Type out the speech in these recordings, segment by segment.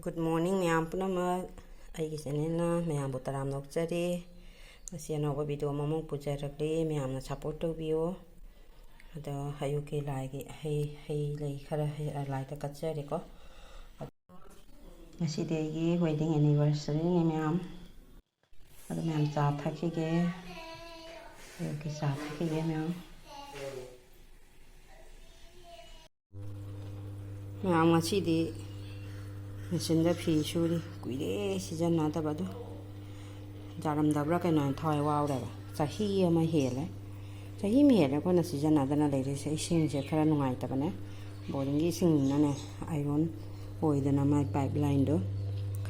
Good morning, ma'am. Punama, I guess Nena, ma'am, but I'm not ready. I see an over video, Mamma Pujarakli, ma'am, support to view. The Hayuki like it, hey, like the Katserico. I see the wedding anniversary, ma'am. But ma'am, Zataki gay. Okay, Zataki gay, ma'am. Ma'am, I see the Messenger fee surely. Quiddy, season not about Jaram the Bracken and Toy Wow. Sahi, my hair. Sahi me here, when a season other ladies, I sing the current white tabane. Boarding is singing none. I won't boy the my pipeline do.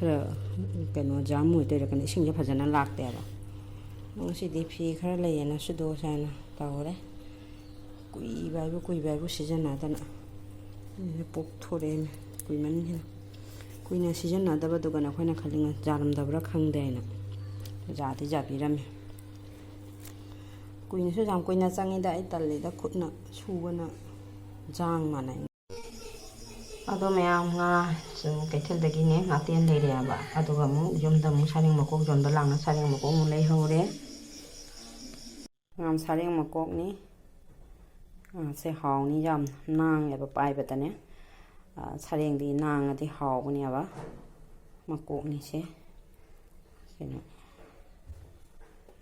Cano jam with the recognition of Hazana lock there. No see the pea curly and a shadow sign. Tower. Quibabu season other. The book to them. Women. Queen season another but gonna when a calling a jaram the Bracken dana. Jati Japiram. Queen Susan Queen sang in the Italy that could not chew Jang Manning. Adomea, so get the guinea, not the lady about Adogamu, Jum the Musaring Makok, John the Lang, Saring Makok, lay hore. I'm Saring Makokni. Say how ni jam, nang ever pie betane. Saring the nang at the how whenever Makokni say.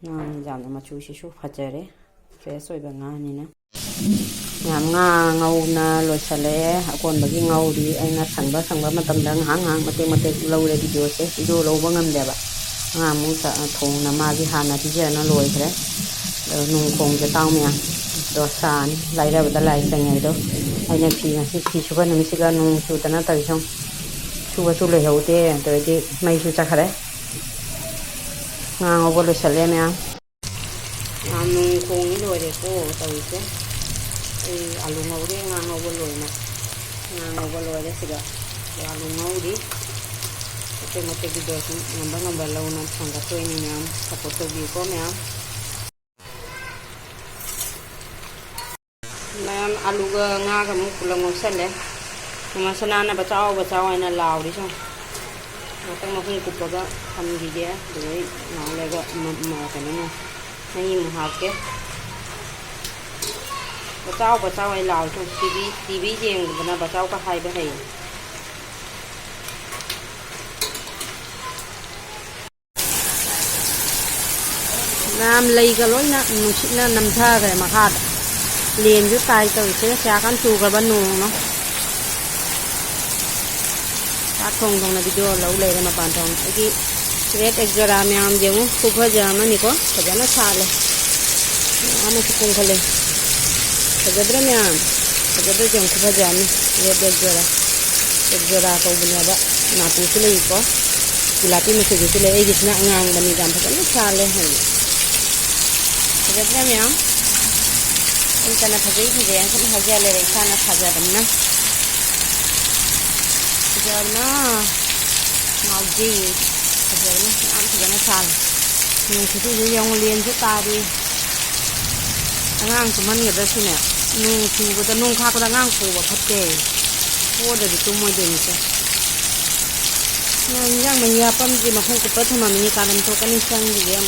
Nang jam the machushi shoe fajere, fresh over nganina. Nga na Losale, upon the king Audi, and a samba, Matam, hang, Mate, low video, video low one deba. Musa, Tong, Namazi, Hana, Tijana, Loitre, Nung the Tamia, Dosan, light up the light, and I never see a 60 and Michigan, to the Natation. She was too late out there, and they made you Chakare. Now over the Salemia. Nung Kong, you know, they go, Alumodi, ngang overload, cigar. Alumodi, the dozen, number loan from the 20 million, support to be for me. Ma'am, Aluga, Nagamukulam of Sele, Masanana, but our in a loud. Nothing of Kupaga, come here, the way now Lego Martin, name have. Bachao I allow to TV game, but Bachao high behave. Nam Legaloina, Mushina Namtaga, Mahad. Lane you title, Sakan to Gabano. That song on the video low later in a panton. Great exoramiam, Jemu, Cooper Germanico, Pajana Sale. I'm a Kunkale. Pagdramyan, pagdramyan ko pa dyan, Yedjora ko bunyaba, natin sila iko, kilati mo sila, egis na ngang banigam, pagdramyan sale, pagdramyan, ito na pagdramyan, kung hajale, ito na pagdram na, pagdram na, mauji, pagdram na sale, yung kasi yung liyan sa tari, ngang kuman ngada sine nung chu da nung kha ko da ngang ko ba phatte ko da tu mo de ni sa ngang yang manya pam ji ma khu ko prathama mini kanam to kani sang ji gem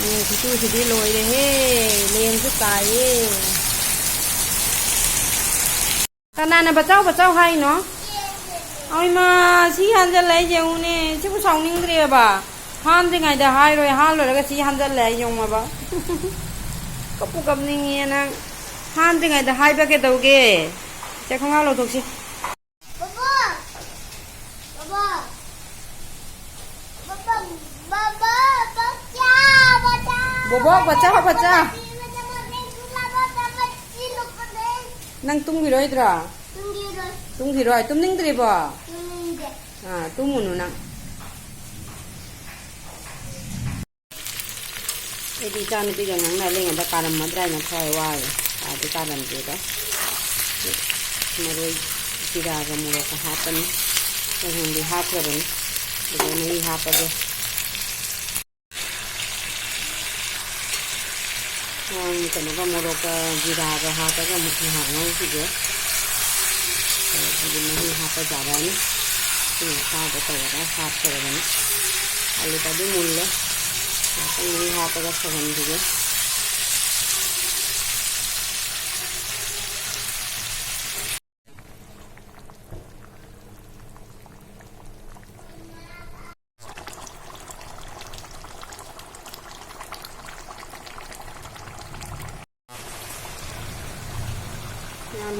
ni tu si di loi de he len su tai kana na bachao hai no oi ma si han ja lai je u ne chi ku saung ning dre ba Han the guy the high roy halo like see handle lay young maba. Kapu coming in and Han the guy the high bucket okay. Check on how to see. Bobo, baca. Nang tunggu roy dra. Tunggu roy, tumning driba. Tunggu nang. Jadi jangan itu jangan ngeling ada karam madra yang saya wai, ada karam juga. Mereka tidak akan mulai kehapan, yang dihapan, dengan ini hapan deh. Yang kenapa mulai ke tidak kehapan kan mungkin harus juga. ꯑꯗꯨ ꯃꯍꯤ ꯍꯥꯞꯄ ꯌꯥꯔꯅꯤ ꯁꯤꯡ ꯑꯁꯥꯕ ꯇꯧꯔꯒ ꯍꯥꯞꯈ꯭ꯔꯕꯅꯤ ꯑꯂꯨꯒꯗꯤ ꯃꯨꯜꯂꯦ ꯉꯥꯛꯇꯪ ꯃꯍꯤ ꯍꯥꯞꯄꯒ ꯁꯧꯍꯟꯈꯤꯒꯦ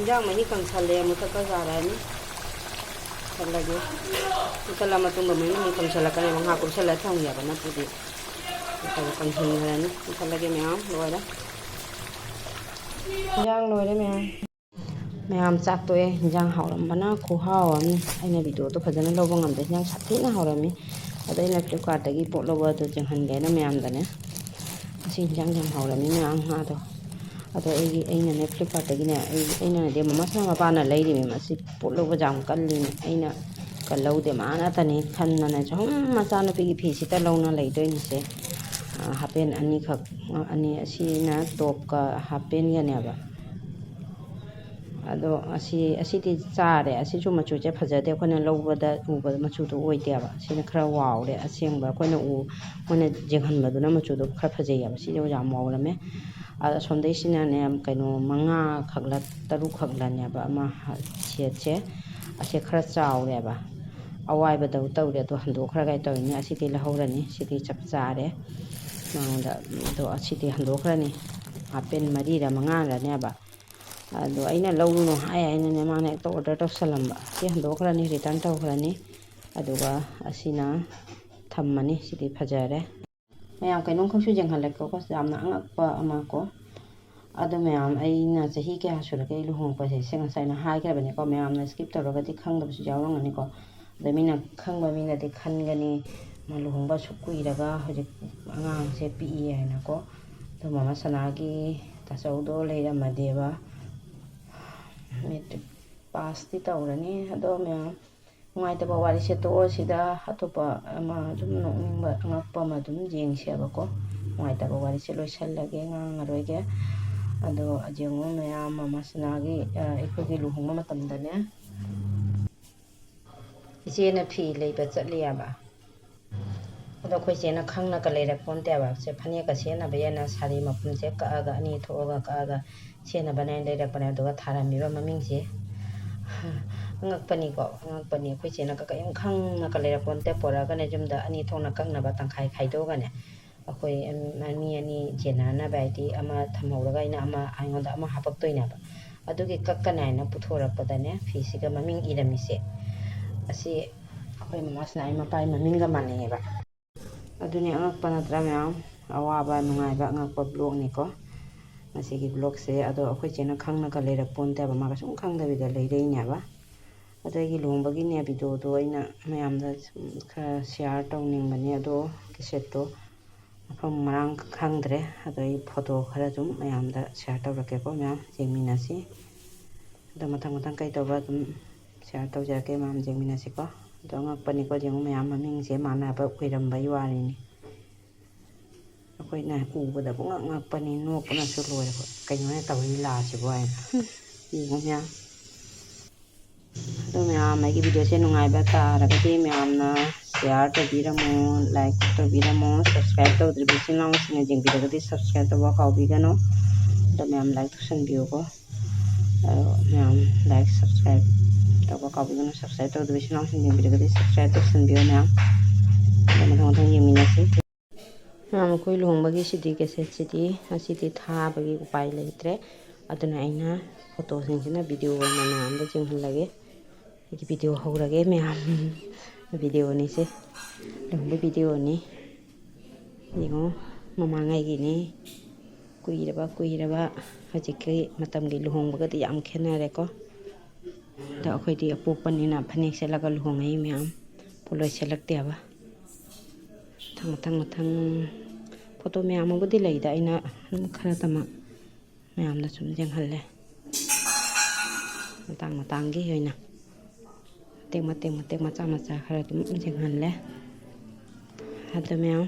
ꯌꯥꯝ ꯃꯍꯤ ꯀꯪꯁꯜꯂꯦ ꯑꯃꯨꯛꯇ ꯌꯥꯔꯅꯤ ꯊꯜꯂꯒꯦ ꯊꯜꯂ ꯃꯇꯨꯡꯗ ꯃꯍꯤ ꯑꯃꯨꯛ ꯀꯪꯁꯜꯂꯛꯀꯅꯤ ꯉꯥꯏꯍꯥꯛ ꯀꯨꯞꯁꯜꯂꯒ ꯊꯝꯒꯦꯕ ꯅꯠꯇ꯭ꯔꯗꯤ ꯀꯪꯁꯤꯟꯈ꯭ꯔꯅꯤ ꯊꯜꯂꯒꯦ ꯃꯌꯥꯝ ꯂꯣꯏꯔꯦ ꯏꯟꯖꯥꯡ ꯂꯣꯏꯔꯦ ꯃꯌꯥꯝ ꯆꯥꯛ ꯇꯣꯛꯑꯦ ꯏꯟꯖꯥꯡ ꯍꯥꯎꯔꯝꯕꯅ ꯈꯨꯍꯥꯎ ꯑꯃꯅꯤ ꯑꯩꯅ ꯚꯤꯗꯤꯑꯣꯗꯣ ꯐꯖꯅ ꯂꯧꯕ ꯉꯝꯗꯦ ꯏꯟꯖꯥꯡ ꯁꯥꯊꯤꯅ ꯍꯥꯎꯔꯝꯃꯤ ꯑꯗꯣ ꯑꯩꯅ ꯐ꯭ꯂꯤꯞꯀꯥꯔꯠꯇꯒꯤ ꯄꯣꯠ ꯂꯧꯕ ꯑꯗꯨ ꯌꯦꯡꯍꯟꯒꯦꯅ ꯃꯌꯥꯝꯗꯅꯦ ꯉꯁꯤ ꯏꯟꯖꯥꯡ ꯌꯥꯝ ꯍꯥꯎꯔꯝꯃꯤ ꯃꯌꯥꯝ ꯉꯥꯗꯣ ꯑꯗꯣ ꯑꯩꯅꯅꯦ ꯐ꯭ꯂꯤꯞꯀꯥꯔꯠꯇꯒꯤꯅꯦ ꯑꯩꯅꯗꯤ ꯃꯁꯥ ꯃꯄꯥꯅ ꯂꯩꯔꯤꯃꯤ ꯃꯁꯤ ꯄꯣꯠ ꯂꯧꯕꯁꯦ ꯌꯥꯝ ꯀꯜꯂꯤꯅꯤ ꯑꯩꯅ ꯂꯧꯗꯦ ꯃꯥꯅꯇꯅꯤ ꯈꯟꯗꯅ ꯁꯨꯝ ꯃꯆꯥꯅꯨꯄꯤꯒꯤ ꯐꯤꯁꯤꯇ ꯂꯧꯅ ꯂꯩꯗꯣꯏꯅꯤꯁꯦ ꯍꯥꯄꯦꯟ ꯑꯅꯤꯈꯛ ꯑꯁꯤꯅ ꯇꯣꯞꯀ ꯍꯥꯄꯦꯟꯒꯅꯦꯕ ꯑꯗꯣ ꯑꯁꯤꯗꯤ ꯆꯥꯔꯦ ꯑꯁꯤꯁꯨ ꯃꯆꯨꯁꯦ ꯐꯖꯗꯦ ꯑꯩꯈꯣꯏꯅ ꯂꯧꯕꯗ ꯎꯕꯗ ꯃꯆꯨꯗꯣ ꯑꯣꯏꯗꯦꯕ ꯁꯤꯅ ꯈꯔ ꯋꯥꯎꯔꯦ ꯑꯁꯦꯡꯕ ꯑꯩꯈꯣꯏꯅ ꯃꯣꯏꯅ ꯌꯦꯡꯍꯟꯕꯗꯨꯅ ꯃꯆꯨꯗꯣ ꯈꯔ ꯐꯖꯩꯑꯕ ꯁꯤꯁꯨ ꯌꯥꯝ ꯋꯥꯎꯔꯝꯃꯦ ꯑꯗ ꯁꯣꯝꯗꯩꯁꯤꯅꯅꯦ ꯀꯩꯅꯣ 5ꯈꯛꯂ 6ꯈꯛꯂꯅꯦꯕ ꯑꯃ ꯁꯦꯠꯁꯦ ꯑꯁꯤ ꯈꯔ ꯆꯥꯎꯔꯦꯕ ꯑꯋꯥꯏꯕꯗꯕꯨ ꯇꯧꯔꯦ ꯑꯗꯣ ꯍꯟꯗꯣꯛꯈ꯭ꯔꯒ ꯇꯧꯔꯤꯅꯤ ꯑꯁꯤꯗꯤ ꯂꯧꯍꯧꯔꯅꯤ ꯁꯤꯗꯤ ꯆꯞ ꯆꯥꯔꯦ ꯃꯉꯣꯟꯗ ꯑꯗꯣ ꯑꯁꯤꯗꯤ ꯍꯟꯗꯣꯛꯈ꯭ꯔꯅꯤ ꯍꯥꯄꯦꯟ 4ꯔ 5ꯔꯅꯦꯕ ꯑꯗꯣ ꯑꯩꯅ ꯂꯧꯔꯨꯅꯨ ꯑꯩꯅꯅꯦ ꯃꯥꯅ ꯍꯦꯛꯇ ꯑꯣꯔꯗꯔ ꯇꯧꯁꯜꯂꯝꯕ ꯁꯤ ꯍꯟꯗꯣꯛꯈ꯭ꯔꯅꯤ ꯔꯤꯇꯔꯟ ꯇꯧꯈ꯭ꯔꯅꯤ ꯑꯗꯨꯒ ꯑꯁꯤꯅ ꯊꯝꯃꯅꯤ ꯁꯤꯗꯤ ꯐꯖꯔꯦ ꯃꯌꯥꯝ ꯀꯩꯅꯣꯝꯈꯛꯁꯨ ꯌꯦꯡꯍꯜꯂꯛꯀꯦꯀꯣ ꯌꯥꯝꯅ ꯑꯉꯛꯄ ꯑꯃ ꯀꯣ ꯑꯗꯣ ꯃꯌꯥꯝ ꯑꯩꯅ ꯆꯍꯤ ꯀꯌꯥ ꯁꯨꯔꯒꯦ ꯑꯩ ꯂꯨꯍꯣꯡꯉꯛꯄꯁꯦ ꯁꯤ ꯉꯁꯥꯏꯅ ꯍꯥꯏꯈ꯭ꯔꯕꯅꯤꯀꯣ ꯃꯌꯥꯝꯅ ꯁ꯭ꯀꯤꯞ ꯇꯧꯔꯒꯗꯤ ꯈꯪꯗꯕꯁꯨ ꯌꯥꯎꯔꯝꯒꯅꯤꯀꯣ ꯑꯗ ꯃꯤꯅ ꯈꯪꯕ ꯃꯤꯅꯗꯤ ꯈꯟꯒꯅꯤ ꯂꯨꯍꯣꯡꯕ ꯁꯨꯛ ꯀꯨꯏꯔꯒ ꯍꯧꯖꯤꯛ ꯑꯉꯥꯡꯁꯦ ꯄꯤꯛꯏ ꯍꯥꯏꯅꯀꯣ ꯑꯗꯣ ꯃꯃꯥ ꯁꯅꯥꯒꯤ ꯇꯥꯆꯧꯗꯣ ꯂꯩꯔꯝꯃꯗꯤꯕ ꯃꯦꯇ꯭ꯔꯤꯛ ꯄꯥꯁꯇꯤ ꯇꯧꯔꯅꯤ ꯑꯗꯣ ꯃꯌꯥꯝ ꯅꯨꯡꯉꯥꯏꯇꯕ ꯋꯥꯔꯤꯁꯦ ꯇꯣꯛꯑꯣ ꯁꯤꯗ ꯑꯇꯣꯞꯄ ꯑꯃ ꯑꯗꯨꯝ ꯅꯣꯛꯅꯤꯡꯕ ꯑꯉꯛꯄ ꯑꯃ ꯑꯗꯨꯝ ꯌꯦꯡꯁꯦꯕꯀꯣ ꯅꯨꯡꯉꯥꯏꯇꯕ ꯋꯥꯔꯤꯁꯦ ꯂꯣꯏꯁꯜꯂꯒꯦ ꯉꯥꯡꯉꯔꯣꯏꯒꯦ ꯑꯗꯣ ꯌꯦꯡꯉꯣ ꯃꯌꯥꯝ ꯃꯃꯥ ꯁꯅꯥꯒꯤ ꯑꯩꯈꯣꯏꯒꯤ ꯂꯨꯍꯣꯡꯕ ꯃꯇꯝꯗꯅꯦ ꯏꯆꯦꯅ ꯐꯤ ꯂꯩꯕ ꯆꯠꯂꯤꯌꯦꯕ ꯑꯗꯣ ꯑꯩꯈꯣꯏ ꯏꯆꯦꯅ ꯈꯪꯅꯒ ꯂꯩꯔꯛꯄꯣꯟꯇꯦꯕ ꯁꯦ ꯐꯅꯦꯛꯀ ꯁꯦꯠꯅꯕ ꯌꯦꯅ ꯁꯥꯔꯤ ꯃꯄꯨꯟꯁꯦ ꯀꯛꯑꯒ ꯑꯅꯤ ꯊꯣꯛꯑꯒ ꯀꯛꯑꯒ ꯁꯦꯠꯅꯕꯅꯦ ꯂꯩꯔꯛꯄꯅꯦ ꯑꯗꯨꯒ ꯊꯥꯔꯝꯃꯤꯕ ꯃꯃꯤꯡꯁꯦ ꯑꯉꯛꯄꯅꯤꯀꯣ ꯑꯉꯛꯄꯅꯤ ꯑꯩꯈꯣꯏ ꯏꯆꯦꯅ ꯀꯔꯤꯝ ꯈꯪꯅꯒ ꯂꯩꯔꯛꯄꯣꯟꯇꯦ ꯄꯣꯔꯛꯑꯒꯅꯦ ꯌꯨꯝꯗ ꯑꯅꯤ ꯊꯣꯛꯅ ꯀꯛꯅꯕ ꯇꯪꯈꯥꯏ ꯈꯥꯏꯗꯣꯛꯑꯒꯅꯦ ꯑꯩꯈꯣꯏ ꯃꯤ ꯑꯅꯤ ꯌꯦꯟꯅꯅꯕ ꯍꯥꯏꯗꯤ ꯑꯃ ꯊꯝꯍꯧꯔꯒ ꯑꯩꯅ ꯑꯩꯉꯣꯟꯗ ꯑꯃ ꯍꯥꯄꯛꯇꯣꯏꯅꯦꯕ ꯑꯗꯨꯒꯤ ꯀꯛꯀꯅꯤ ꯍꯥꯏꯅ ꯄꯨꯊꯣꯔꯛꯄꯗꯅꯦ ꯐꯤꯁꯤꯒ ꯃꯃꯤꯡ ꯏꯔꯝꯃꯤꯁꯦ ꯑꯁꯤ ꯑꯩꯈꯣꯏ ꯃꯃꯥꯁꯤꯅ ꯑꯩ ꯃꯄꯥꯒꯤ ꯃꯃꯤꯡꯒ ꯃꯥꯟꯅꯩꯑꯕ ꯑꯗꯨꯅꯤ ꯑꯉꯛꯄ ꯅꯠꯇ꯭ꯔꯥ ꯃꯌꯥꯝ ꯑꯋꯥꯕ ꯅꯨꯡꯉꯥꯏꯕ ꯑꯉꯛꯄ ꯕ꯭ꯂꯣꯛꯅꯤꯀꯣ ꯃꯁꯤꯒꯤ ꯕ꯭ꯂꯣꯛꯁꯦ ꯑꯗꯣ ꯑꯩꯈꯣꯏ ꯏꯆꯦꯅ ꯈꯪꯅꯒ ꯂꯩꯔꯛꯄꯣꯟꯇꯦꯕ ꯃꯥꯒ ꯁꯨꯝ ꯈꯪꯗꯕꯤꯗ ꯂꯩꯔꯛꯏꯅꯦꯕ ꯑꯗꯣ ꯑꯩꯒꯤ ꯂꯨꯍꯣꯡꯕꯒꯤꯅꯦ ꯚꯤꯗꯤꯑꯣꯗꯣ ꯑꯩꯅ ꯃꯌꯥꯝꯗ ꯈꯔ ꯁꯤꯌꯥꯔ ꯇꯧꯅꯤꯡꯕꯅꯤ ꯑꯗꯣ ꯀꯦꯁꯦꯠꯇꯣ ꯃꯐꯝ ꯃꯔꯥꯡ ꯈꯪꯗ꯭ꯔꯦ ꯑꯗꯣ ꯑꯩ ꯐꯣꯇꯣ ꯈꯔ ꯁꯨꯝ ꯃꯌꯥꯝꯗ ꯁꯤꯌꯥꯔ ꯇꯧꯔꯛꯀꯦꯀꯣ ꯃꯌꯥꯝ ꯌꯦꯡꯃꯤꯟꯅꯁꯤ ꯑꯗꯣ ꯃꯊꯪ ꯀꯩꯇꯧꯕ ꯑꯗꯨꯝ ꯁꯤꯌꯥꯔ ꯇꯧꯖꯔꯛꯀꯦ ꯃꯌꯥꯝ ꯌꯦꯡꯃꯤꯟꯅꯁꯤꯀꯣ ꯑꯗꯣ ꯑꯉꯛꯄꯅꯤꯀꯣ ꯌꯦꯡꯉꯨ ꯃꯌꯥꯝ ꯃꯃꯤꯡꯁꯦ ꯃꯥꯟꯅꯕ ꯑꯣꯏꯔꯝꯕꯒꯤ ꯋꯥꯔꯤꯅꯤ ꯑꯩꯈꯣꯏꯅ ꯎꯕꯗ ꯄꯨꯡꯉꯛ ꯉꯛꯄꯅꯤ ꯅꯣꯛꯄꯅꯁꯨ ꯂꯣꯏꯔꯕ ꯀꯩꯅꯣꯅ ꯇꯧꯔꯤ ꯂꯥꯁꯤꯕꯨ ꯍꯥꯏꯅ ꯌꯦꯡꯉꯨ ꯃꯌꯥꯝ ꯑꯗꯣ ꯃꯌꯥꯝ ꯑꯩꯒꯤ ꯚꯤꯗꯤꯑꯣꯁꯦ ꯅꯨꯡꯉꯥꯏꯕ ꯇꯥꯔꯒꯗꯤ ꯃꯌꯥꯝꯅ ꯁꯤꯌꯥꯔ ꯇꯧꯕꯤꯔꯝꯃꯣ ꯂꯥꯏꯛ ꯇꯧꯕꯤꯔꯝꯃꯣ ꯁꯕꯁꯀ꯭ꯔꯥꯏꯕ ꯇꯧꯗ꯭ꯔꯤꯕ ꯏꯆꯤꯜ ꯏꯅꯥꯎꯁꯤꯡꯅ ꯌꯦꯡꯕꯤꯔꯒꯗꯤ ꯁꯕꯁꯀ꯭ꯔꯥꯏꯕ ꯇꯧꯕ ꯀꯥꯎꯕꯤꯒꯅꯨ ꯑꯗꯣ ꯃꯌꯥꯝ ꯂꯥꯏꯛ ꯇꯧꯁꯟꯕꯤꯌꯨꯀꯣ ꯃꯌꯥꯝ ꯂꯥꯏꯛ ꯁꯕꯁꯀ꯭ꯔꯥꯏꯕ ꯇꯧꯕ ꯀꯥꯎꯕꯤꯒꯅꯨ ꯁꯕꯁꯀ꯭ꯔꯥꯏꯕ ꯇꯧꯗ꯭ꯔꯤꯕ ꯏꯆꯤꯜ ꯏꯅꯥꯎꯁꯤꯡ ꯌꯦꯡꯕꯤꯔꯒꯗꯤ ꯁꯕꯁꯀ꯭ꯔꯥꯏꯕ ꯇꯧꯁꯟꯕꯤꯌꯨ ꯃꯌꯥꯝ ꯑꯗꯣ ꯃꯊꯪ ꯌꯦꯡꯃꯤꯟꯅꯁꯤ ꯃꯌꯥꯝ ꯑꯩꯈꯣꯏ ꯂꯨꯍꯣꯡꯕꯒꯤ ꯁꯤꯗꯤ ꯀꯦꯁꯦꯠꯁꯤꯗꯤ ꯑꯁꯤꯗꯤ ꯊꯥꯕꯒꯤ ꯎꯄꯥꯏ ꯂꯩꯇ꯭ꯔꯦ ꯑꯗꯨꯅ ꯑꯩꯅ ꯐꯣꯇꯣꯁꯤꯡꯁꯤꯅ ꯚꯤꯗꯤꯑꯣ ꯑꯣꯏꯅ ꯃꯌꯥꯝꯗ ꯌꯦꯡꯍꯜꯂꯒꯦ ꯑꯩꯒꯤ ꯚꯤꯗꯤꯑꯣ ꯍꯧꯔꯒꯦ ꯃꯌꯥꯝ ꯚꯤꯗꯤꯑꯣꯅꯤꯁꯦ ꯂꯨꯍꯣꯡꯕ ꯚꯤꯗꯤꯑꯣꯅꯤ ꯌꯦꯡꯉꯣ ꯃꯃꯥꯡꯉꯩꯒꯤꯅꯤ ꯀꯨꯏꯔꯕ ꯍꯧꯖꯤꯛꯀꯤ ꯃꯇꯝꯒꯤ ꯂꯨꯍꯣꯡꯕꯒꯗꯤ ꯌꯥꯝ ꯈꯦꯠꯅꯔꯦꯀꯣ ꯑꯗꯣ ꯑꯩꯈꯣꯏꯗꯤ ꯑꯄꯣꯛꯄꯅꯤꯅ ꯐꯅꯦꯛ ꯁꯦꯠꯂꯒ ꯂꯨꯍꯣꯡꯉꯛꯏ ꯃꯌꯥꯝ ꯄꯣꯠꯂꯣꯏ ꯁꯦꯠꯂꯛꯇꯦꯕ ꯃꯊꯪ ꯐꯣꯇꯣ ꯃꯌꯥꯝ ꯑꯃꯕꯨꯗꯤ ꯂꯩꯗ ꯑꯩꯅ ꯑꯗꯨꯝ ꯈꯔꯗꯃꯛ ꯃꯌꯥꯝꯗ ꯁꯨꯝ ꯌꯦꯡꯍꯜꯂꯦ ꯃꯇꯥꯡꯒꯤ ꯑꯣꯏꯅ ꯃꯇꯦꯛ ꯃꯆꯥ ꯈꯔ ꯑꯗꯨꯝ ꯌꯦꯡꯍꯜꯂꯦ ꯑꯗꯨ ꯃꯌꯥꯝ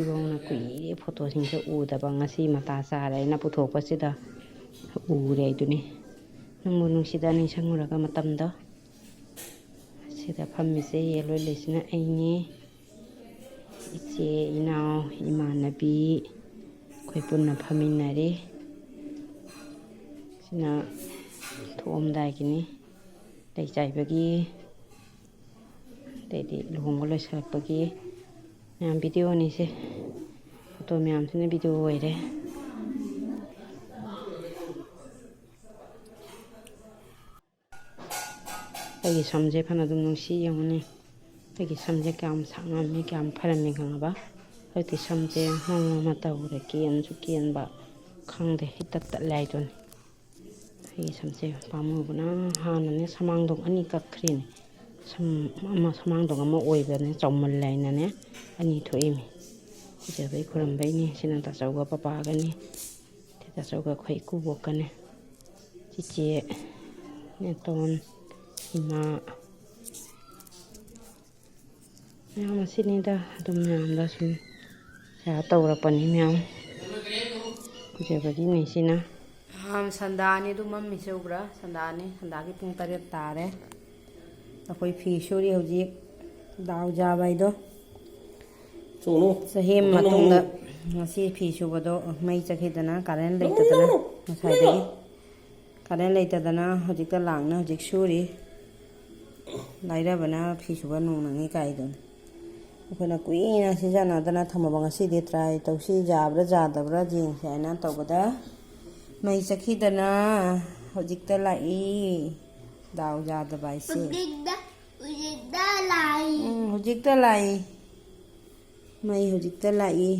ꯏꯕꯣꯡꯅ ꯀꯨꯏꯔꯦ ꯐꯣꯇꯣꯁꯤꯡꯁꯦ ꯎꯗꯕ ꯉꯁꯤ ꯃꯇꯥ ꯆꯥꯔꯦ ꯑꯩꯅ ꯄꯨꯊꯣꯛꯄꯁꯤꯗ ꯎꯔꯦ ꯑꯗꯨꯅꯤ ꯅꯪꯕꯨ ꯅꯨꯡꯁꯤꯗ ꯅꯤꯡꯁꯤꯡꯉꯨꯔꯒ ꯃꯇꯝꯗꯣ ꯁꯤꯗ ꯐꯝꯃꯤꯁꯦ ꯌꯦꯜꯂꯣꯏ ꯂꯩꯁꯤꯅ ꯑꯩꯅꯤ ꯏꯆꯦ ꯏꯅꯥꯎ ꯏꯃꯥꯟꯅꯕꯤ ꯑꯩꯈꯣꯏ ꯄꯨꯟꯅ ꯐꯝꯃꯤꯟꯅꯔꯤ ꯁꯤꯅ ꯊꯣꯛꯑꯝꯗꯥꯏꯒꯤꯅꯤ ꯂꯩ ꯆꯥꯏꯕꯒꯤ ꯑꯗꯩꯗꯤ ꯂꯨꯍꯣꯡꯕ ꯂꯣꯏꯁꯤꯜꯂꯛꯄꯒꯤ ꯃꯌꯥꯝ ꯚꯤꯗꯤꯑꯣꯅꯤꯁꯦ ꯐꯣꯇꯣ ꯃꯌꯥꯝꯁꯤꯅ ꯚꯤꯗꯤꯑꯣ ꯑꯣꯏꯔꯦ ꯑꯩꯒꯤ ꯁꯝꯁꯦ ꯐꯅ ꯑꯗꯨꯝ ꯅꯨꯡꯁꯤ ꯌꯦꯡꯉꯨꯅꯤ ꯑꯩꯒꯤ ꯁꯝꯁꯦ ꯀꯌꯥꯝ ꯁꯥꯡꯉꯝꯃꯤ ꯀꯌꯥꯝ ꯐꯔꯝꯃꯤ ꯈꯪꯉꯕ ꯍꯧꯖꯤꯛꯇꯤ ꯁꯝꯁꯦ ꯃꯑꯣꯡ ꯑꯃ ꯇꯧꯔꯦ ꯀꯦꯟꯁꯨ ꯀꯦꯟꯕ ꯈꯪꯗꯦ ꯍꯤꯇꯠ ꯇꯠꯂꯦ ꯍꯥꯏꯗꯨꯅꯤ ꯑꯩꯒꯤ ꯁꯝꯁꯦ ꯄꯥꯝꯃꯨꯕꯅ ꯍꯥꯟꯅꯅꯦ ꯁꯃꯥꯡꯗꯣꯡ 2 ꯀꯛꯈ꯭ꯔꯤꯅꯦ ꯁꯃꯥꯡꯗꯣꯡ ꯑꯃ ꯑꯣꯏꯕꯅꯦ ꯆꯥꯎꯃꯜꯂꯦ ꯍꯥꯏꯅꯅꯦ 2 ꯊꯣꯛꯏꯃꯤ ꯄꯤꯖꯕꯩ ꯈꯨꯔꯝꯕꯩꯅꯤ ꯁꯤꯅ ꯇꯥꯆꯧꯒ ꯄꯄꯥꯒꯅꯤ ꯇꯥꯆꯧꯒ ꯑꯩꯈꯣꯏ ꯏꯀꯨꯕꯣꯛꯀꯅꯤ ꯆꯤꯆꯦ ꯅꯦꯇꯣꯟ ꯏꯃꯥ ꯃꯌꯥꯝ ꯑꯁꯤꯅꯤꯗ ꯑꯗꯨꯝ ꯃꯌꯥꯝꯗ ꯁꯨꯝ ꯁꯤꯌꯥꯔ ꯇꯧꯔꯛꯄꯅꯤ ꯃꯌꯥꯝ ꯄꯤꯖꯕꯒꯤꯅꯤ ꯁꯤꯅ ꯁꯟꯗꯥꯅꯤ ꯑꯗꯨꯝ ꯃꯝꯃꯤꯁꯦ ꯎꯕ꯭ꯔꯥ ꯁꯟꯗꯥꯅꯤ ꯁꯟꯗꯥꯒꯤ ꯄꯨꯡ 7 ꯇꯥꯔꯦ ꯑꯩꯈꯣꯏ ꯐꯤ ꯁꯨꯔꯤ ꯍꯧꯖꯤꯛ ꯗꯥꯎ ꯌꯥꯕ ꯍꯥꯏꯗꯣ ꯆꯍꯤ ꯃꯇꯨꯡꯗ ꯉꯁꯤ ꯐꯤ ꯁꯨꯕꯗꯣ ꯃꯩ ꯆꯠꯈꯤꯗꯅ ꯀꯥꯔꯦꯟ ꯂꯩꯇꯗꯅ ꯉꯁꯥꯏꯗꯒꯤ ꯀꯥꯔꯦꯟ ꯂꯩꯇꯗꯅ ꯍꯧꯖꯤꯛꯇ ꯂꯥꯡꯅ ꯍꯧꯖꯤꯛ ꯁꯨꯔꯤ ꯂꯥꯏꯔꯕꯅ ꯐꯤ ꯁꯨꯕ ꯅꯣꯡ ꯅꯪꯉꯤ ꯀꯥꯏꯗꯨꯅꯤ ꯑꯩꯈꯣꯏꯅ ꯀꯨꯏꯅ ꯁꯤꯖꯤꯟꯅꯗꯅ ꯊꯝꯃꯕ ꯉꯁꯤꯗꯤ ꯇ꯭ꯔꯥꯏ ꯇꯧꯁꯤ ꯌꯥꯕ꯭ꯔꯥ ꯌꯥꯗꯕ꯭ꯔꯥ ꯌꯦꯡꯁꯤ ꯍꯥꯏꯅ ꯇꯧꯕꯗ ꯃꯩ ꯆꯠꯈꯤꯗꯅ ꯍꯧꯖꯤꯛꯇ ꯂꯥꯛꯏ ꯗꯥꯎ ꯌꯥꯗꯕ ꯍꯥꯏꯁꯦ ꯍꯧꯖꯤꯛꯇ ꯂꯥꯛꯏ ꯃꯩ ꯍꯧꯖꯤꯛꯇ ꯂꯥꯛꯏ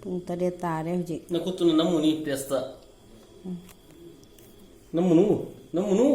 ꯄꯨꯡ 7 ꯇꯥꯔꯦ ꯍꯧꯖꯤꯛ ꯅꯈꯨꯠꯇꯨꯅ ꯅꯝꯃꯨꯅꯤ ꯄꯦꯁꯇ ꯅꯝꯃꯨꯅꯨ